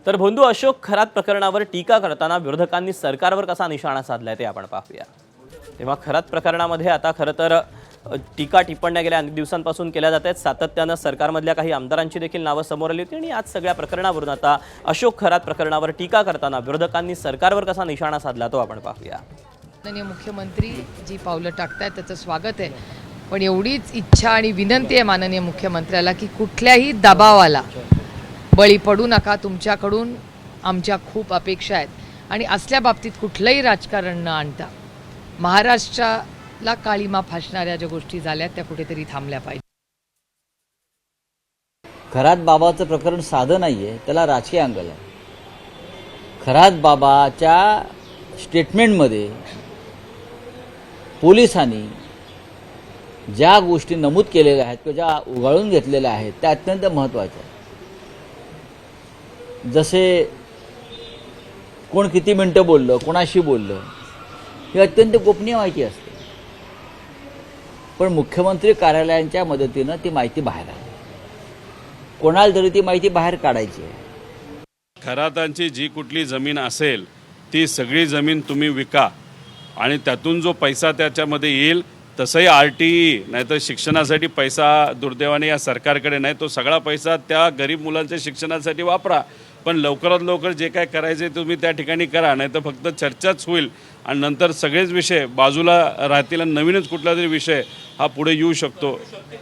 तर भोंदू अशोक खरात प्रकरणावर टीका करताना विरोधकांनी सरकारवर कसा निशाणा साधलाय ते आपण पाहूया। तेव्हा खरात प्रकरणामध्ये आता खरं तर टीका टिप्पण्या गेल्या अनेक दिवसांपासून केल्या जात आहेत। सातत्यानं सरकारमधल्या काही आमदारांची देखील नावं समोर आली होती आणि आज सगळ्या प्रकरणावरून आता अशोक खरात प्रकरणावर टीका करताना विरोधकांनी सरकारवर कसा निशाणा साधला तो आपण पाहूया। माननीय मुख्यमंत्री जी पावलं टाकतायत त्याचं स्वागत आहे, पण एवढीच इच्छा आणि विनंती आहे माननीय मुख्यमंत्र्याला की कुठल्याही दबावाला बळी पडू नका। तुमच्याकडून आमच्या खूप अपेक्षा आहेत आणि असल्या बाबतीत कुठलंही राजकारण न आणता महाराष्ट्राला काळीमा फासणाऱ्या ज्या गोष्टी झाल्या त्या कुठेतरी थांबल्या पाहिजे। खरात बाबाचं प्रकरण साधं नाही आहे, त्याला राजकीय अँगल आहे। खरात बाबाच्या स्टेटमेंटमध्ये पोलिसांनी ज्या गोष्टी नमूद केलेल्या आहेत किंवा ज्या उगाळून घेतलेल्या आहेत त्या अत्यंत महत्त्वाच्या आहेत। जसे कोण किती मिनटं बोललं, कोणाशी बोललं, हे अत्यंत गोपनीय माहिती असते, पण मुख्यमंत्री कार्यालयांच्या मदतीनं ती माहिती बाहेर आली। कोणाला तरी ती माहिती बाहेर काढायची आहे। खरातांची जी कुठली जमीन असेल ती सगळी जमीन तुम्ही विका आणि त्यातून जो पैसा त्याच्यामध्ये येईल, तसंही RTE नाहीतर शिक्षणासाठी पैसा दुर्दैवाने या सरकारकडे नाही, तो सगळा पैसा त्या गरीब मुलांच्या शिक्षणासाठी वापरा। पण लवकरात लवकर जे काय करायचे तुम्ही त्या ठिकाणी करा, नाही तर फक्त चर्चाच होईल आणि नंतर सगळेच विषय बाजूला राहतील आणि नवीनच कुठला तरी विषय हा पुढे येऊ शकतो।